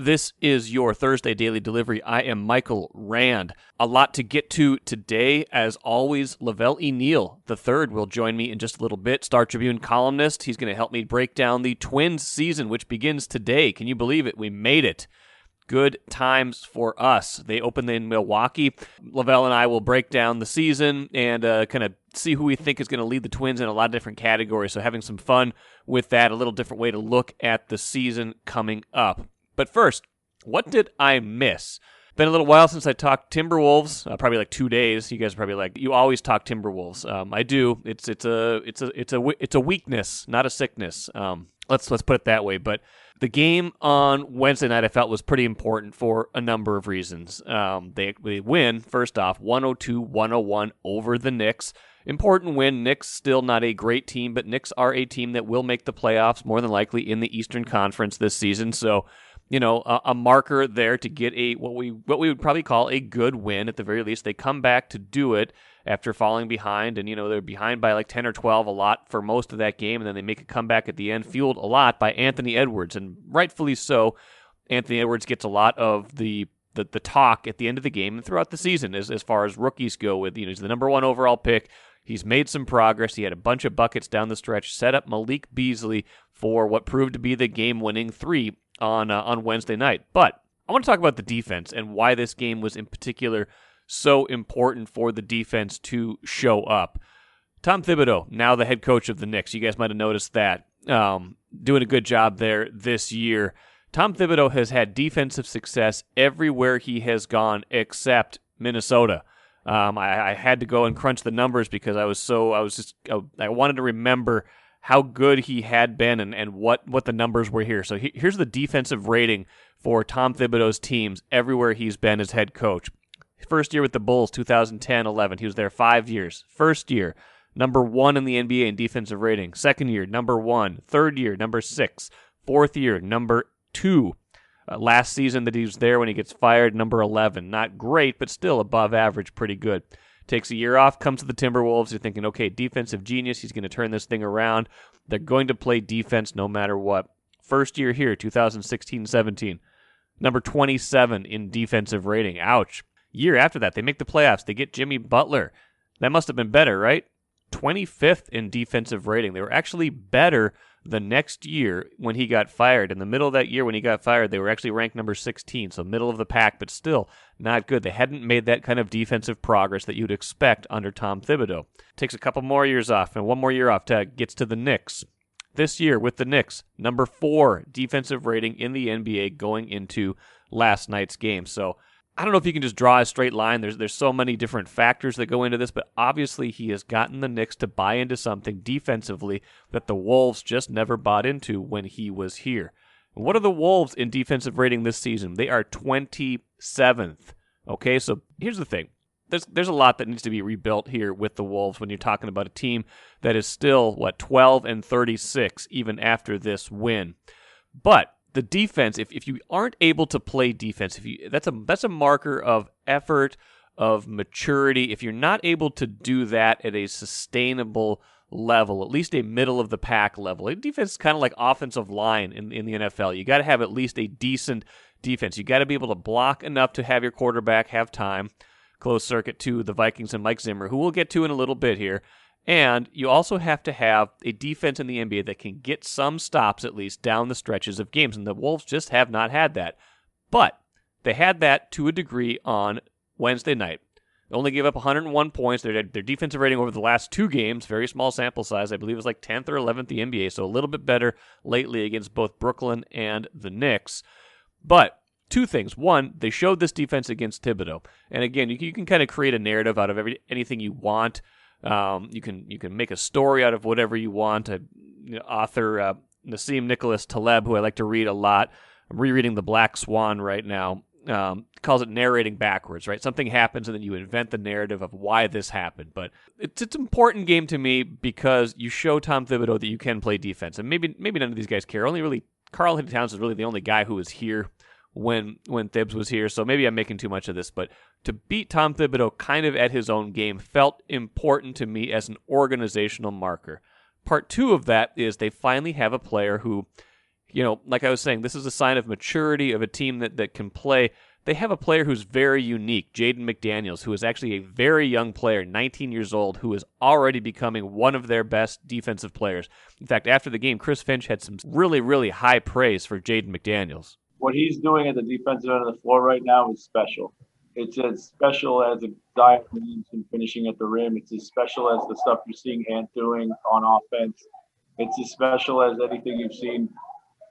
This is your Thursday Daily Delivery. I am Michael Rand. A lot to get to today. As always, Velle E. Neal III will join me in just a little bit. Star Tribune columnist. He's going to help me break down the Twins season, which begins today. Can you believe it? We made it. Good times for us. They open in Milwaukee. Velle and I will break down the season and kind of see who we think is going to lead the Twins in a lot of different categories. So having some fun with that, a little different way to look at the season coming up. But first, what did I miss? Been a little while since I talked Timberwolves, probably like 2 days. You guys are probably like, you always talk Timberwolves. I do. It's a weakness, not a sickness. Let's put it that way. But the game on Wednesday night I felt was pretty important for a number of reasons. They win, first off, 102-101 over the Knicks. Important win. Knicks still not a great team, but Knicks are a team that will make the playoffs more than likely in the Eastern Conference this season. So, you know, a marker there to get what we would probably call a good win at the very least. They come back to do it after falling behind, and, you know, they're behind by like 10 or 12 a lot for most of that game, and then they make a comeback at the end, fueled a lot by Anthony Edwards, and rightfully so. Anthony Edwards gets a lot of the talk at the end of the game and throughout the season as far as rookies go. With, you know, he's the number 1 overall pick. He's made some progress. He had a bunch of buckets down the stretch, set up Malik Beasley for what proved to be the game-winning 3 on Wednesday night. But I want to talk about the defense and why this game was in particular so important for the defense to show up. Tom Thibodeau, now the head coach of the Knicks. You guys might have noticed that. Doing a good job there this year. Tom Thibodeau has had defensive success everywhere he has gone except Minnesota. I had to go and crunch the numbers because I wanted to remember how good he had been and what the numbers were here. So here's the defensive rating for Tom Thibodeau's teams everywhere he's been as head coach. First year with the Bulls, 2010-11. He was there 5 years. First year, number 1 in the NBA in defensive rating. Second year, number 1. Third year, number 6. Fourth year, number 2. Last season that he was there when he gets fired, number 11. Not great, but still above average, pretty good. Takes a year off, comes to the Timberwolves. You're thinking, okay, defensive genius. He's going to turn this thing around. They're going to play defense no matter what. First year here, 2016-17. Number 27 in defensive rating. Ouch. Year after that, they make the playoffs. They get Jimmy Butler. That must have been better, right? 25th in defensive rating. They were actually better the next year when he got fired. In the middle of that year when he got fired, they were actually ranked number 16, so middle of the pack, but still not good. They hadn't made that kind of defensive progress that you'd expect under Tom Thibodeau. Takes a couple more years off, and one more year off, gets to the Knicks. This year with the Knicks, number 4 defensive rating in the NBA going into last night's game. So I don't know if you can just draw a straight line. There's so many different factors that go into this, but obviously he has gotten the Knicks to buy into something defensively that the Wolves just never bought into when he was here. And what are the Wolves in defensive rating this season? They are 27th. Okay, so here's the thing. There's a lot that needs to be rebuilt here with the Wolves when you're talking about a team that is still, 12-36 even after this win. But the defense, if you aren't able to play defense, that's a marker of effort, of maturity. If you're not able to do that at a sustainable level, at least a middle of the pack level, a defense is kind of like offensive line in the NFL. You got to have at least a decent defense. You got to be able to block enough to have your quarterback have time. Close circuit to the Vikings and Mike Zimmer, who we'll get to in a little bit here. And you also have to have a defense in the NBA that can get some stops at least down the stretches of games. And the Wolves just have not had that. But they had that to a degree on Wednesday night. They only gave up 101 points. Their defensive rating over the last 2 games, very small sample size, I believe it was like 10th or 11th in the NBA. So a little bit better lately against both Brooklyn and the Knicks. But 2 things. One, they showed this defense against Thibodeau. And again, you can kind of create a narrative out of anything you want. You can make a story out of whatever you want. Author Nassim Nicholas Taleb, who I like to read a lot, I'm rereading The Black Swan right now, calls it narrating backwards, right? Something happens and then you invent the narrative of why this happened. But it's an important game to me because you show Tom Thibodeau that you can play defense. And maybe none of these guys care. Only really Karl Towns is really the only guy who was here when Thibs was here, so maybe I'm making too much of this, but to beat Tom Thibodeau kind of at his own game felt important to me as an organizational marker. Part 2 of that is they finally have a player who like I was saying, this is a sign of maturity of a team that can play. They have a player who's very unique, Jaden McDaniels, who is actually a very young player, 19 years old, who is already becoming one of their best defensive players. In fact, after the game, Chris Finch had some really, really high praise for Jaden McDaniels. What he's doing at the defensive end of the floor right now is special. It's as special as a guy and finishing at the rim. It's as special as the stuff you're seeing Ant doing on offense. It's as special as anything you've seen.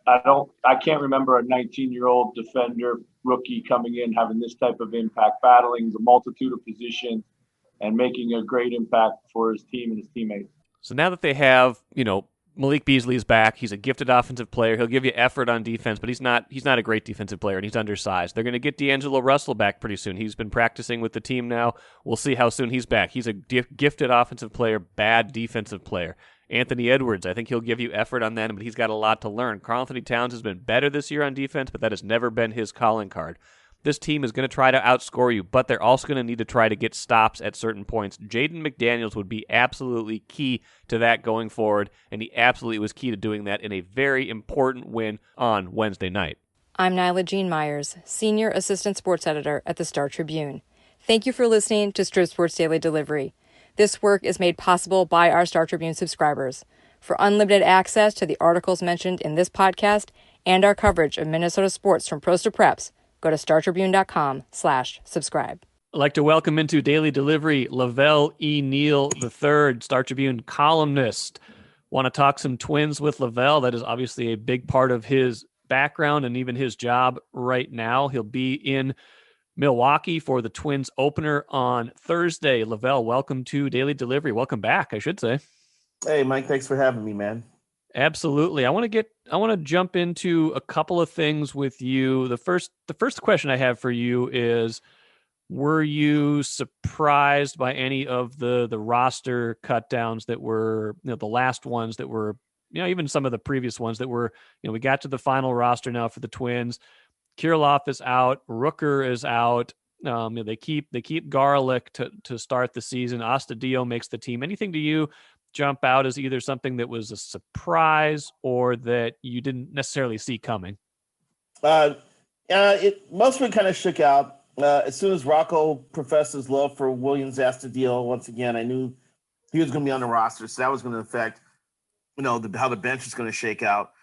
I can't remember a 19-year-old defender rookie coming in having this type of impact, battling the multitude of positions and making a great impact for his team and his teammates. So now that they have, Malik Beasley's back. He's a gifted offensive player. He'll give you effort on defense, but he's not a great defensive player, and he's undersized. They're going to get D'Angelo Russell back pretty soon. He's been practicing with the team now. We'll see how soon he's back. He's a gifted offensive player, bad defensive player. Anthony Edwards, I think he'll give you effort on that, but he's got a lot to learn. Karl-Anthony Towns has been better this year on defense, but that has never been his calling card. This team is going to try to outscore you, but they're also going to need to try to get stops at certain points. Jaden McDaniels would be absolutely key to that going forward, and he absolutely was key to doing that in a very important win on Wednesday night. I'm Nyla Jean Myers, Senior Assistant Sports Editor at the Star Tribune. Thank you for listening to Strip Sports Daily Delivery. This work is made possible by our Star Tribune subscribers. For unlimited access to the articles mentioned in this podcast and our coverage of Minnesota sports from pros to preps, go to startribune.com/subscribe. I'd like to welcome into Daily Delivery Velle E. Neal III, Star Tribune columnist. Want to talk some Twins with Velle? That is obviously a big part of his background and even his job right now. He'll be in Milwaukee for the Twins opener on Thursday. Velle, welcome to Daily Delivery. Welcome back, I should say. Hey, Mike, thanks for having me, man. Absolutely. I want to jump into a couple of things with you. The first question I have for you is, were you surprised by any of the roster cut downs that were, the last ones that were, even some of the previous ones that were, we got to the final roster now for the Twins. Kirilloff is out, Rooker is out. They keep Garlick to start the season. Astudillo makes the team. Anything to you jump out as either something that was a surprise or that you didn't necessarily see coming? It mostly kind of shook out. As soon as Rocco professed his love for Williams Astudillo, once again, I knew he was going to be on the roster, so that was going to affect, how the bench is going to shake out.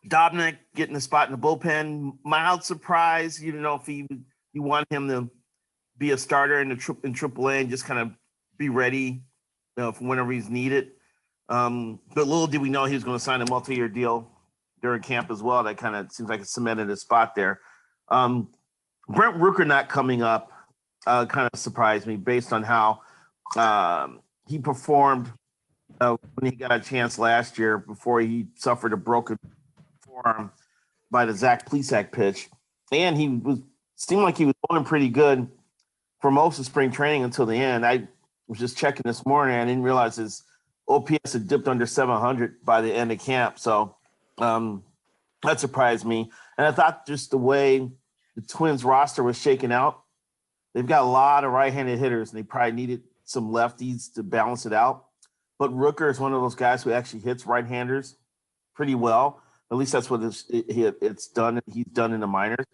Dobnik getting a spot in the bullpen, mild surprise. You don't know if you want him to be a starter in AAA and just kind of be ready, for whenever he's needed. But little did we know he was going to sign a multi-year deal during camp as well. That kind of seems like it cemented his spot there. Brent Rooker not coming up kind of surprised me based on how he performed when he got a chance last year before he suffered a broken forearm by the Zach Plesac pitch. And he seemed like he was going pretty good for most of spring training until the end. I was just checking this morning. I didn't realize his OPS had dipped under 700 by the end of camp. So that surprised me. And I thought just the way the Twins roster was shaken out, they've got a lot of right-handed hitters, and they probably needed some lefties to balance it out. But Rooker is one of those guys who actually hits right-handers pretty well. At least that's what it's done. He's done in the minors.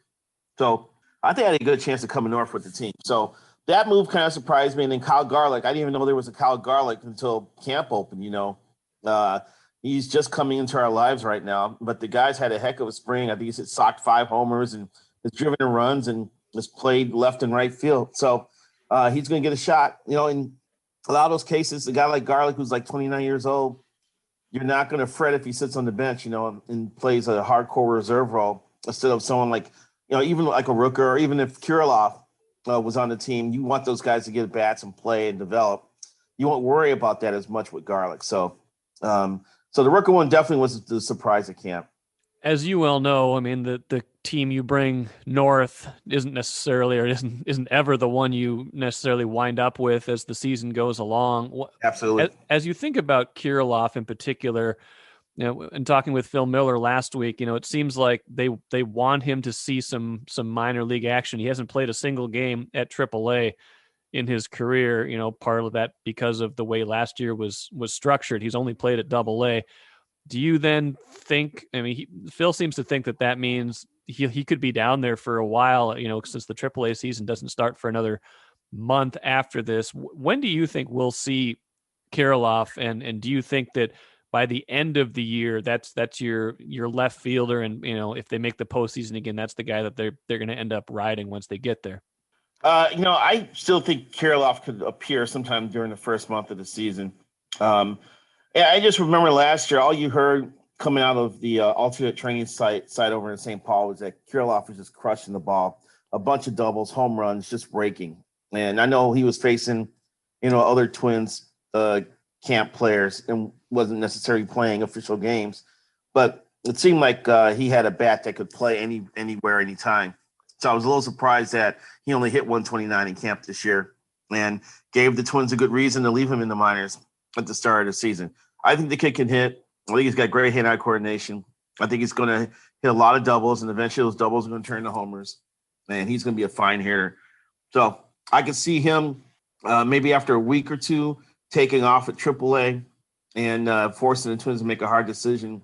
So I think I had a good chance of coming north with the team. So that move kind of surprised me. And then Kyle Garlick, I didn't even know there was a Kyle Garlick until camp opened, He's just coming into our lives right now. But the guy's had a heck of a spring. I think he's socked 5 homers and has driven in runs and has played left and right field. So he's going to get a shot. In a lot of those cases, a guy like Garlick, who's like 29 years old, you're not going to fret if he sits on the bench, and plays a hardcore reserve role instead of someone like, even like a Rooker, or even if Kirilloff was on the team, you want those guys to get bats and play and develop. You won't worry about that as much with Garlick. So the Rooker one definitely was the surprise at camp. As you well know, the team you bring north isn't necessarily, or isn't ever the one you necessarily wind up with as the season goes along. Absolutely. As you think about Kirilloff in particular, and talking with Phil Miller last week, it seems like they want him to see some minor league action. He hasn't played a single game at AAA in his career. Part of that because of the way last year was structured. He's only played at AA. do you then think, I mean, Phil seems to think that means he could be down there for a while, since the AAA season doesn't start for another month after this. When do you think we'll see Kirilloff, and do you think that by the end of the year, that's your left fielder, and if they make the postseason again, that's the guy that they're going to end up riding once they get there? I still think Kirilloff could appear sometime during the first month of the season. Yeah, I just remember last year, all you heard coming out of the alternate training site over in St. Paul was that Kirilloff was just crushing the ball, a bunch of doubles, home runs, just raking. And I know he was facing, other Twins camp players and wasn't necessarily playing official games, but it seemed like he had a bat that could play anywhere, anytime. So I was a little surprised that he only hit 129 in camp this year and gave the Twins a good reason to leave him in the minors at the start of the season. I think the kid can hit. I think he's got great hand-eye coordination. I think he's going to hit a lot of doubles, and eventually those doubles are going to turn to homers, and he's going to be a fine hitter. So I could see him maybe after a week or two taking off at AAA and forcing the Twins to make a hard decision,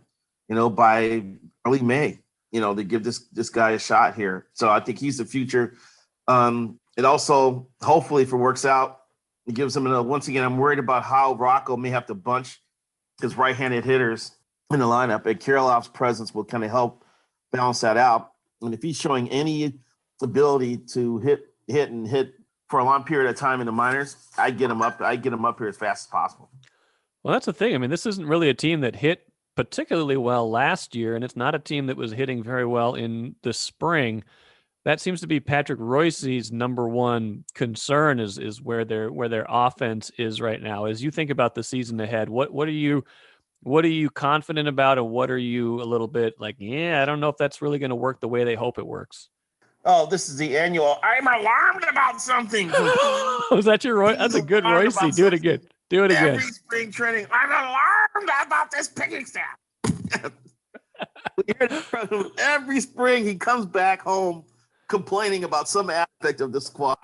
by early May, to give this guy a shot here. So I think he's the future. It also, hopefully, if it works out, it gives him once again, I'm worried about how Rocco may have to bunch his right-handed hitters in the lineup, and Kirilloff's presence will kind of help balance that out. And if he's showing any ability to hit for a long period of time in the minors, I get him up here as fast as possible. Well, that's the thing. I mean, this isn't really a team that hit particularly well last year, and it's not a team that was hitting very well in the spring. That seems to be Patrick Reusse's number one concern is where their offense is right now. As you think about the season ahead, what are you confident about, and what are you a little bit like, I don't know if that's really going to work the way they hope it works? Oh, this is the annual, I'm alarmed about something. Was that your Royce? That's a good Royce. Do it again. Do it again. Every spring training, I'm alarmed about this pitching staff. Every spring he comes back home complaining about some aspect of the squad.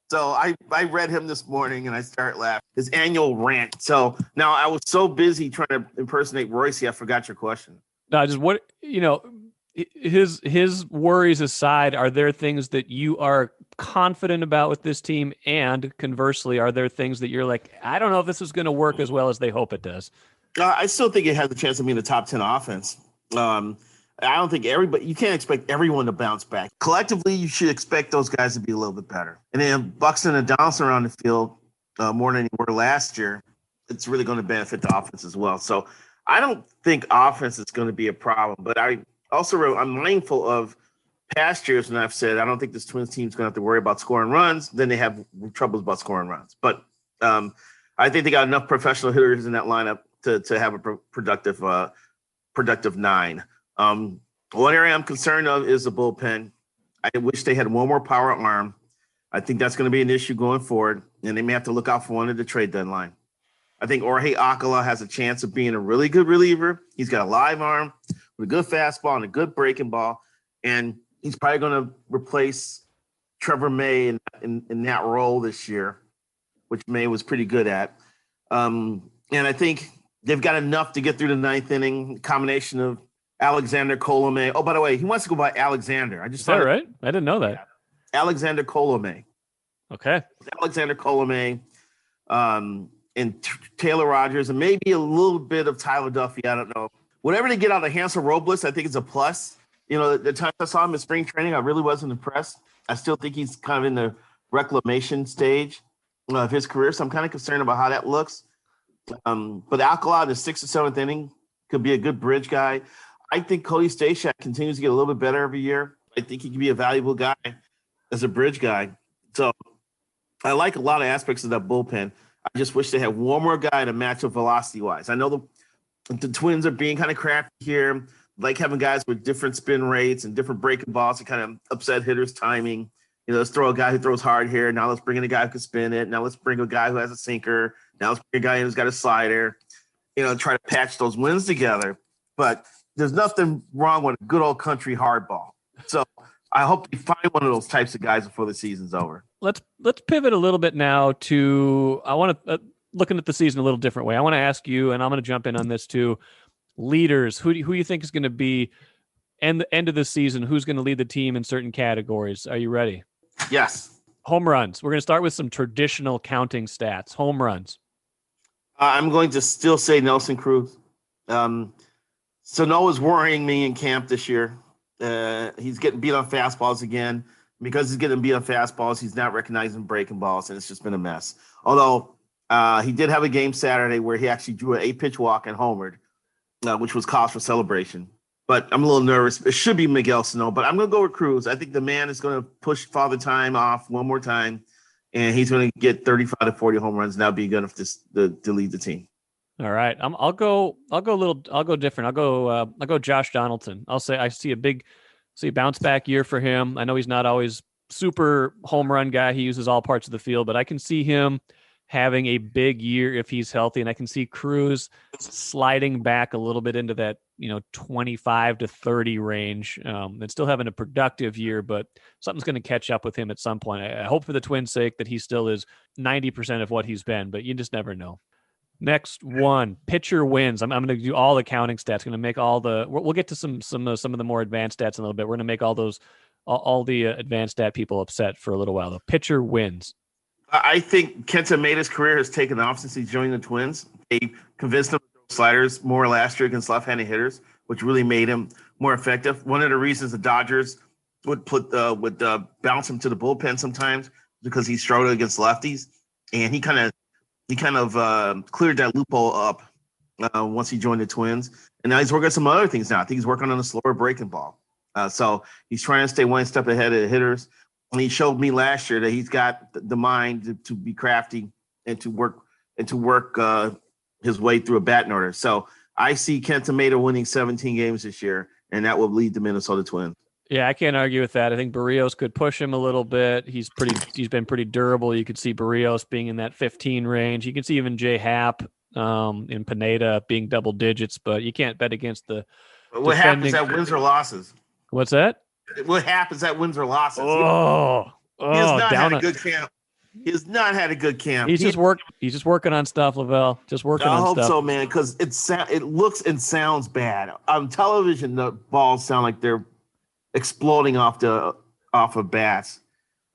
So I read him this morning and I start laughing. His annual rant. So now I was so busy trying to impersonate Royce, I forgot your question. No, just what, his worries aside, are there things that you are confident about with this team? And conversely, are there things that you're like, I don't know if this is going to work as well as they hope it does? I still think it has a chance of being a top 10 offense. I don't think you can't expect everyone to bounce back. Collectively, you should expect those guys to be a little bit better. And then Buxton and Donaldson are on the field more than they were last year. It's really going to benefit the offense as well. So I don't think offense is going to be a problem. But I'm mindful of past years when I've said I don't think this Twins team is going to have to worry about scoring runs. Then they have troubles about scoring runs. But I think they got enough professional hitters in that lineup to have a productive nine. One area I'm concerned of is the bullpen. I wish they had one more power arm. I think that's going to be an issue going forward, and they may have to look out for one at the trade deadline. I think Jorge Alcala has a chance of being a really good reliever. He's got a live arm with a good fastball and a good breaking ball, and he's probably going to replace Trevor May in that role this year, which May was pretty good at. And I think they've got enough to get through the ninth inning, combination of Alexander Colomé. Oh, by the way, he wants to go by Alexander. Is that right? I didn't know that. Alexander Colomé. Okay. Alexander Colomé and Taylor Rogers and maybe a little bit of Tyler Duffy. I don't know. Whatever they get out of Hansel Robles, I think it's a plus. The time I saw him in spring training, I really wasn't impressed. I still think he's kind of in the reclamation stage of his career, so I'm kind of concerned about how that looks. But Alcala in the 6th or 7th inning could be a good bridge guy. I think Cody Stashak continues to get a little bit better every year. I think he can be a valuable guy as a bridge guy. So I like a lot of aspects of that bullpen. I just wish they had one more guy to match up velocity-wise. I know the Twins are being kind of crafty here, like having guys with different spin rates and different breaking balls to kind of upset hitters' timing. Let's throw a guy who throws hard here. Now let's bring in a guy who can spin it. Now let's bring a guy who has a sinker. Now let's bring a guy who's got a slider. Try to patch those wins together. But there's nothing wrong with a good old country hardball. So I hope we find one of those types of guys before the season's over. Let's pivot a little bit now to I want to looking at the season a little different way. I want to ask you, and I'm going to jump in on this too. Leaders, who do you think is going to be, and the end of the season, who's going to lead the team in certain categories? Are you ready? Yes. Home runs. We're going to start with some traditional counting stats. Home runs. I'm going to still say Nelson Cruz. Sano's worrying me in camp this year. He's getting beat on fastballs again. Because he's getting beat on fastballs, he's not recognizing breaking balls, and it's just been a mess. Although he did have a game Saturday where he actually drew an 8-pitch walk and homered, which was cause for celebration. But I'm a little nervous. It should be Miguel Sano, but I'm going to go with Cruz. I think the man is going to push Father Time off one more time, and he's going to get 35 to 40 home runs, and that'll be good enough to lead the team. All right, I'll go different. I'll go Josh Donaldson. I'll say I see a bounce back year for him. I know he's not always super home run guy. He uses all parts of the field, but I can see him having a big year if he's healthy. And I can see Cruz sliding back a little bit into that, 25 to 30 range, and still having a productive year, but something's going to catch up with him at some point. I hope for the Twins' sake that he still is 90% of what he's been, but you just never know. Next one, pitcher wins. I'm going to do all the counting stats. Going to make all the. We'll get to some of the more advanced stats in a little bit. We're going to make all the advanced stat people upset for a little while. The pitcher wins. I think Kenta Maeda's career has taken off since he joined the Twins. They convinced him to throw sliders more last year against left-handed hitters, which really made him more effective. One of the reasons the Dodgers would bounce him to the bullpen sometimes because he struggled against lefties, and he kind of cleared that loophole up once he joined the Twins. And now he's working on some other things now. I think he's working on a slower breaking ball. So he's trying to stay one step ahead of the hitters. And he showed me last year that he's got the mind to be crafty and to work his way through a batting order. So I see Kenta Maeda winning 17 games this year, and that will lead the Minnesota Twins. Yeah, I can't argue with that. I think Barrios could push him a little bit. He's been pretty durable. You could see Barrios being in that 15 range. You can see even J Happ in Pineda being double digits, but you can't bet against the. What happens at wins or losses? What's that? What happens at wins or losses? He has not had a good camp. He has not had a good camp. He's just working on stuff, Lavelle. Just working on stuff. I hope so, man, because it looks and sounds bad. On television, the balls sound like they're exploding off of bats.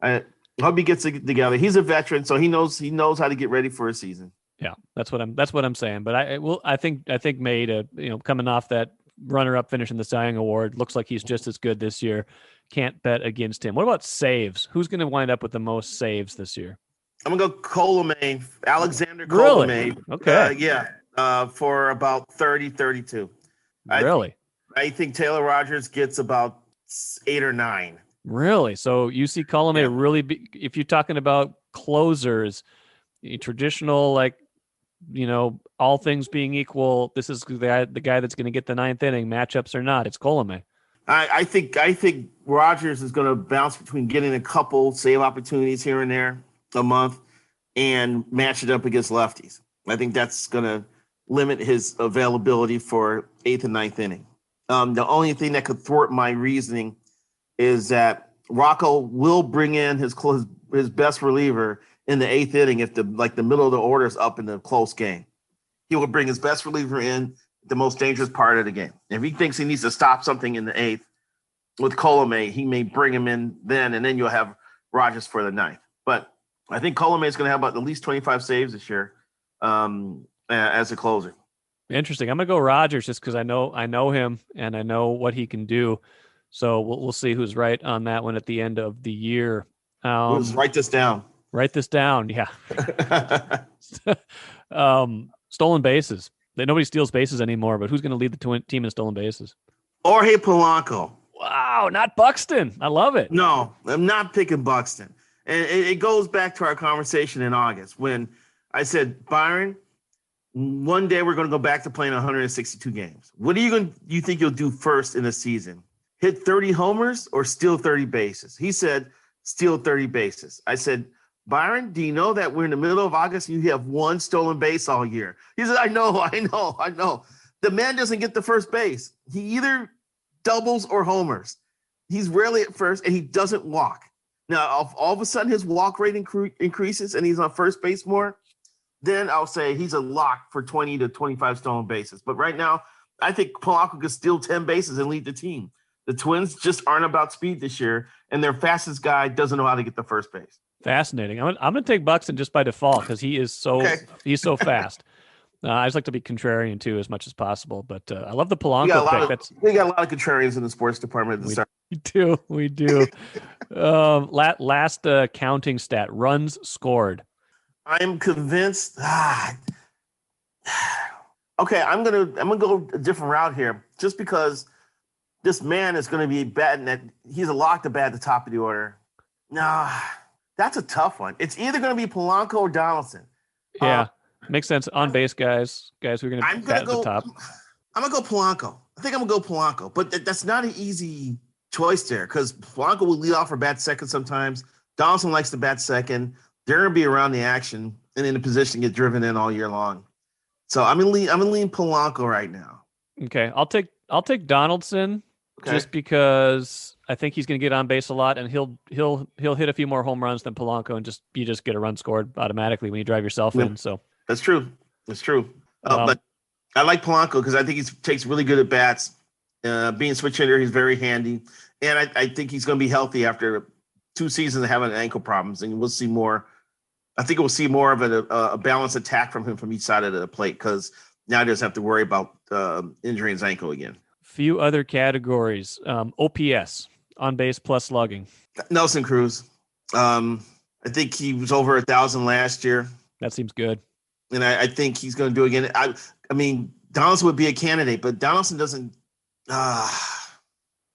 I hope he gets it together. He's a veteran, so he knows how to get ready for a season. Yeah, that's what I'm saying. But I think Maeda, coming off that runner-up finish in the Cy Young Award, looks like he's just as good this year. Can't bet against him. What about saves? Who's going to wind up with the most saves this year? I'm going to go Colomé, Alexander Colomé. Really? Okay. For about 30, 32. Really? I think Taylor Rogers gets about 8 or 9. Really? So you see Colomé really if you're talking about closers, traditional, all things being equal, this is the guy that's going to get the 9th inning, matchups or not. It's Colomé. I think Rogers is going to bounce between getting a couple save opportunities here and there a month and match it up against lefties. I think that's going to limit his availability for 8th and 9th inning. The only thing that could thwart my reasoning is that Rocco will bring in his best reliever in the 8th inning if the middle of the order is up in the close game. He will bring his best reliever in the most dangerous part of the game. If he thinks he needs to stop something in the 8th with Colomé, he may bring him in then, and then you'll have Rogers for the 9th. But I think Colomé is going to have about at least 25 saves this year as a closer. Interesting. I'm going to go Rogers just because I know him and I know what he can do. So we'll see who's right on that one at the end of the year. Write this down. Write this down. Yeah. Stolen bases. Nobody steals bases anymore, but who's going to lead the team in stolen bases? Jorge Polanco. Wow, not Buxton. I love it. No, I'm not picking Buxton. And it goes back to our conversation in August when I said, Byron, one day we're going to go back to playing 162 games. What do you think you'll do first in the season? Hit 30 homers or steal 30 bases? He said, steal 30 bases. I said, Byron, do you know that we're in the middle of August and you have one stolen base all year? He said, I know. The man doesn't get the first base. He either doubles or homers. He's rarely at first, and he doesn't walk. Now, if all of a sudden his walk rate increases and he's on first base more, then I'll say he's a lock for 20 to 25 stolen bases. But right now, I think Polanco could steal 10 bases and lead the team. The Twins just aren't about speed this year, and their fastest guy doesn't know how to get to first base. Fascinating. I'm going to take Buxton just by default because he's so fast. I just like to be contrarian too, as much as possible. But I love the Polanco pick. We got a lot of contrarians in the sports department at the start. We do. Last counting stat: runs scored. I'm convinced. Okay, I'm gonna go a different route here, just because this man is going to be batting at. He's a lock to bat at the top of the order. Nah, that's a tough one. It's either going to be Polanco or Donaldson. Yeah, makes sense. On base guys who are going to bat at the top. I'm gonna go Polanco. I think I'm gonna go Polanco, but that's not an easy choice there because Polanco will lead off or bat second sometimes. Donaldson likes to bat second. They're gonna be around the action and in a position to get driven in all year long. So I'm gonna lean Polanco right now. Okay, I'll take Donaldson just because I think he's gonna get on base a lot and he'll hit a few more home runs than Polanco and you just get a run scored automatically when you drive yourself in. So that's true. But I like Polanco because I think he takes really good at bats. Being switch hitter, he's very handy, and I think he's going to be healthy after 2 seasons of having ankle problems, and we'll see more. I think we'll see more of a balanced attack from him from each side of the plate because now he doesn't have to worry about injuring his ankle again. Few other categories: OPS, on base plus slugging. Nelson Cruz. I think he was over 1,000 last year. That seems good. And I think he's going to do it again. I mean, Donaldson would be a candidate, but Donaldson doesn't.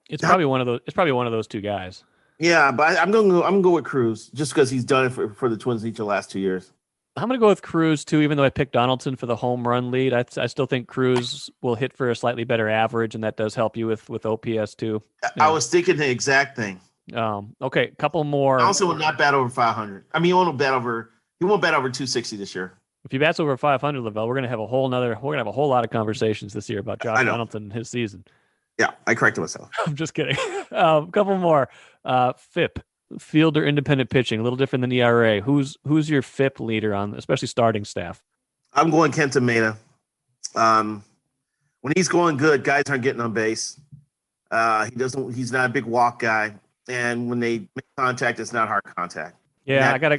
It's probably one of those. It's probably one of those two guys. Yeah, but I'm going to go with Cruz just because he's done it for the Twins each of the last 2 years. I'm going to go with Cruz too, even though I picked Donaldson for the home run lead. I still think Cruz will hit for a slightly better average, and that does help you with OPS too. Yeah. I was thinking the exact thing. Okay, a couple more. Donaldson will not bat over 500. I mean, he won't bat over 260 this year. If he bats over 500, Lavelle, we're gonna have a whole lot of conversations this year about Josh Donaldson and his season. Yeah, I corrected myself. I'm just kidding. A couple more. FIP, fielder independent pitching, a little different than ERA. Who's your FIP leader on, especially starting staff? I'm going Kenta Maeda. When he's going good, guys aren't getting on base. He's not a big walk guy, and when they make contact, it's not hard contact. Yeah, Go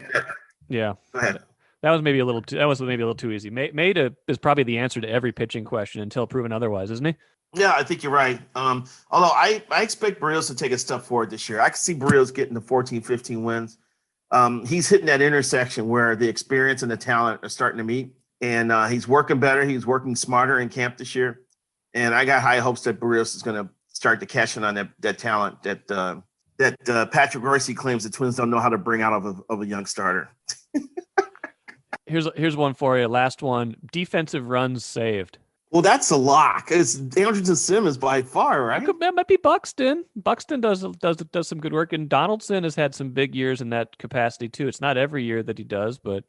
ahead. That was maybe a little too easy. Maeda is probably the answer to every pitching question until proven otherwise, isn't he? Yeah, I think you're right. Although I expect Barrios to take a step forward this year. I can see Barrios getting to 14, 15 wins. He's hitting that intersection where the experience and the talent are starting to meet, and he's working better. He's working smarter in camp this year, and I got high hopes that Barrios is going to start to cash in on that talent that Patrick Reusse claims the Twins don't know how to bring out of a young starter. Here's one for you. Last one. Defensive runs saved. Well, that's a lock. It's Andrelton Simmons by far, right? That might be Buxton. Buxton does some good work, and Donaldson has had some big years in that capacity too. It's not every year that he does, but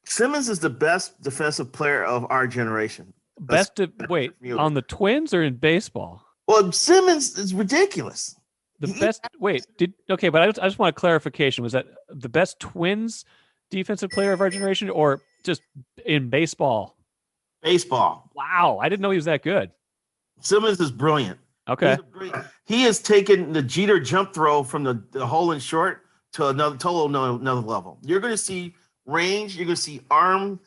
Simmons is the best defensive player of our generation. On the Twins or in baseball? Well, Simmons is ridiculous. But I just want a clarification. Was that the best Twins defensive player of our generation, or just in baseball? Baseball. Wow, I didn't know he was that good. Simmons is brilliant. Okay. He has taken the Jeter jump throw from the hole in short to another level. You're going to see range. You're going to see arm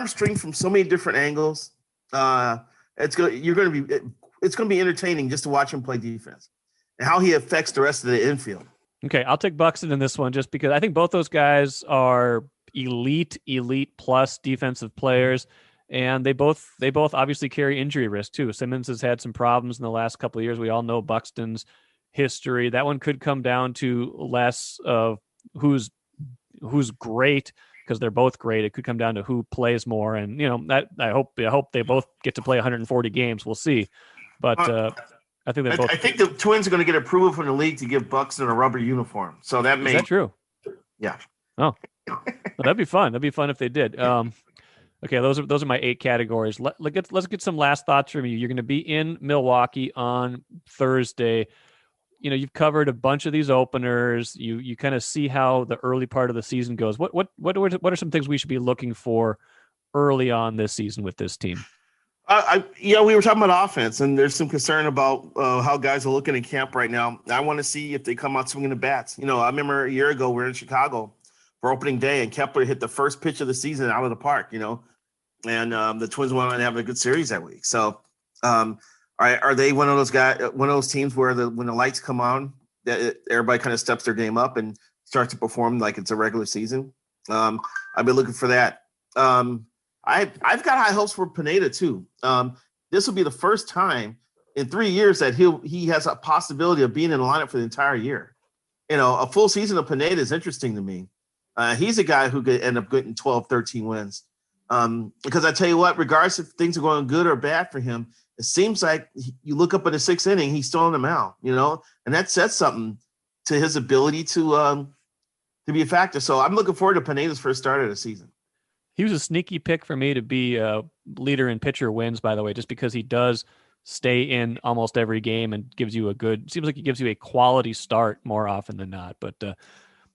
strength from so many different angles. It's going to be entertaining just to watch him play defense and how he affects the rest of the infield. Okay, I'll take Buxton in this one just because I think both those guys are elite plus defensive players, and they both obviously carry injury risk too. Simmons has had some problems in the last couple of years. We all know Buxton's history. That one could come down to less of who's great, because they're both great. It could come down to who plays more, and that I hope they both get to play 140 games. We'll see, but I think I think the Twins are going to get approval from the league to give Buxton a rubber uniform. So is that true? Yeah. Oh, well, that'd be fun. That'd be fun if they did. Okay, those are my 8 categories. Let's get some last thoughts from you. You're going to be in Milwaukee on Thursday. You've covered a bunch of these openers. You kind of see how the early part of the season goes. What are some things we should be looking for early on this season with this team? We were talking about offense, and there's some concern about how guys are looking in camp right now. I want to see if they come out swinging the bats. I remember a year ago we were in Chicago for opening day, and Kepler hit the first pitch of the season out of the park. And the Twins went on to have a good series that week. So, are they one of those teams where when the lights come on, that everybody kind of steps their game up and starts to perform like it's a regular season? I've been looking for that. I've got high hopes for Pineda too. This will be the first time in 3 years that he has a possibility of being in the lineup for the entire year. A full season of Pineda is interesting to me. He's a guy who could end up getting 12, 13 wins. Because I tell you what, regardless if things are going good or bad for him, it seems like you look up in the sixth inning, he's still on the mound, and that says something to his ability to be a factor. So I'm looking forward to Pineda's first start of the season. He was a sneaky pick for me to be a leader in pitcher wins, by the way, just because he does stay in almost every game and seems like he gives you a quality start more often than not. But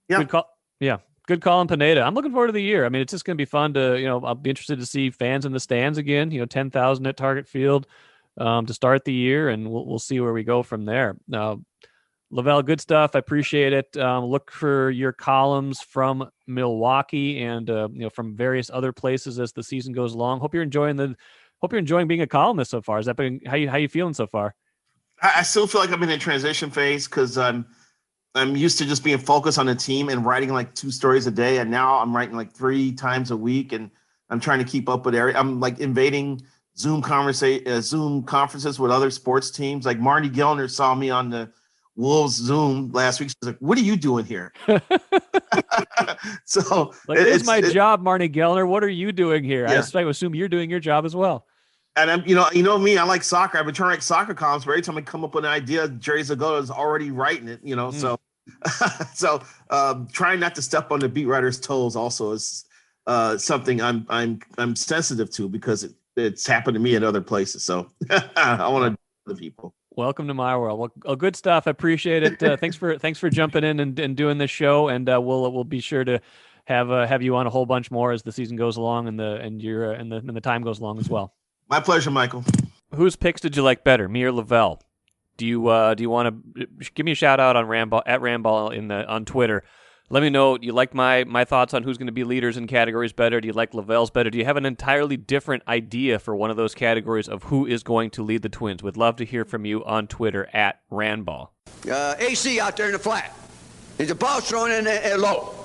good call. Yeah. Good call on Pineda. I'm looking forward to the year. I mean, it's just going to be fun to, I'll be interested to see fans in the stands again, 10,000 at Target Field to start the year, and we'll see where we go from there. Lavelle, good stuff. I appreciate it. Look for your columns from Milwaukee and from various other places as the season goes along. Hope you're enjoying being a columnist so far. Has that been how you feeling so far? I still feel like I'm in a transition phase because I'm used to just being focused on the team and writing like 2 stories a day, and now I'm writing like 3 times a week, and I'm trying to keep up with I'm like invading Zoom conferences with other sports teams. Like Marty Gellner saw me on the Wolves Zoom last week. She's like, "What are you doing here?" So it's my job, Marty Gellner. What are you doing here? Yeah. I assume you're doing your job as well. And I'm, me, I like soccer. I've been trying to write soccer columns, but every time I come up with an idea, Jerry Zagoda is already writing it, So trying not to step on the beat writer's toes also is something I'm sensitive to because it's happened to me at other places. So I want to the people. Welcome to my world. Well, good stuff. I appreciate it. Thanks for jumping in and doing this show, and we'll be sure to have you on a whole bunch more as the season goes along and the time goes along as well. My pleasure, Michael. Whose picks did you like better, me or Lavelle? Do you want to give me a shout out on Ramball at Ramball on Twitter? Let me know. Do you like my thoughts on who's going to be leaders in categories better? Do you like Lavelle's better? Do you have an entirely different idea for one of those categories of who is going to lead the Twins? Would love to hear from you on Twitter at Randball. AC out there in the flat. There's a ball thrown in low.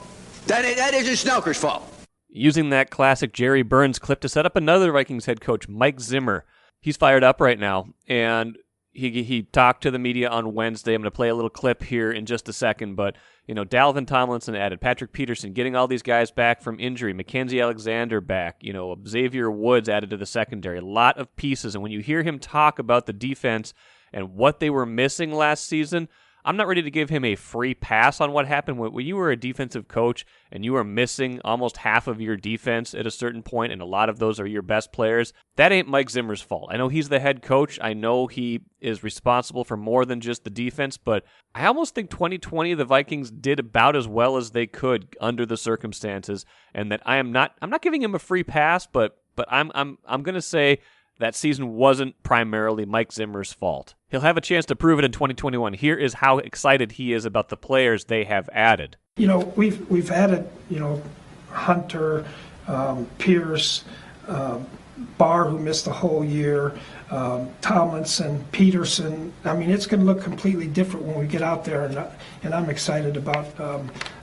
That isn't Snelker's fault. Using that classic Jerry Burns clip to set up another Vikings head coach, Mike Zimmer. He's fired up right now, and he talked to the media on Wednesday. I'm going to play a little clip here in just a second, but Dalvin Tomlinson added, Patrick Peterson, getting all these guys back from injury, Mackenzie Alexander back, Xavier Woods added to the secondary, a lot of pieces. And when you hear him talk about the defense and what they were missing last season, I'm not ready to give him a free pass on what happened. When you were a defensive coach and you were missing almost half of your defense at a certain point, and a lot of those are your best players, that ain't Mike Zimmer's fault. I know he's the head coach. I know he is responsible for more than just the defense, but I almost think 2020 the Vikings did about as well as they could under the circumstances, and that I'm not giving him a free pass, but I'm going to say that season wasn't primarily Mike Zimmer's fault. He'll have a chance to prove it in 2021. Here is how excited he is about the players they have added. We've added, Hunter, Pierce, Barr, who missed the whole year, Tomlinson, Peterson. I mean, it's going to look completely different when we get out there, and I'm excited about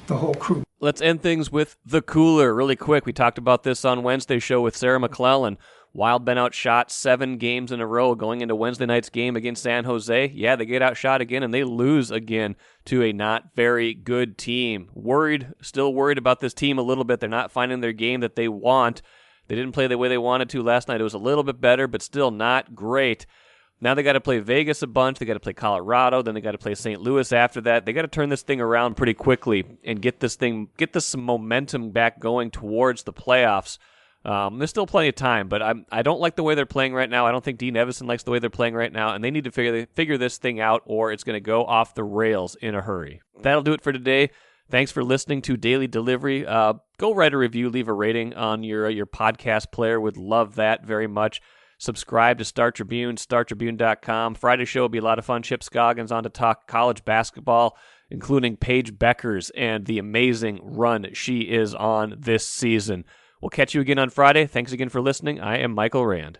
the whole crew. Let's end things with the cooler really quick. We talked about this on Wednesday's show with Sarah McClellan. Wild been outshot 7 games in a row going into Wednesday night's game against San Jose. Yeah, they get outshot again, and they lose again to a not very good team. Still worried about this team a little bit. They're not finding their game that they want. They didn't play the way they wanted to last night. It was a little bit better, but still not great. Now they got to play Vegas a bunch. They got to play Colorado. Then they got to play St. Louis after that. They got to turn this thing around pretty quickly and get this momentum back going towards the playoffs. There's still plenty of time, but I don't like the way they're playing right now. I don't think Dean Evison likes the way they're playing right now, and they need to figure this thing out, or it's going to go off the rails in a hurry. That'll do it for today. Thanks for listening to Daily Delivery. Go write a review, leave a rating on your podcast player. Would love that very much. Subscribe to Star Tribune, StarTribune.com. Friday's show will be a lot of fun. Chip Scoggins on to talk college basketball, including Paige Beckers and the amazing run she is on this season. We'll catch you again on Friday. Thanks again for listening. I am Michael Rand.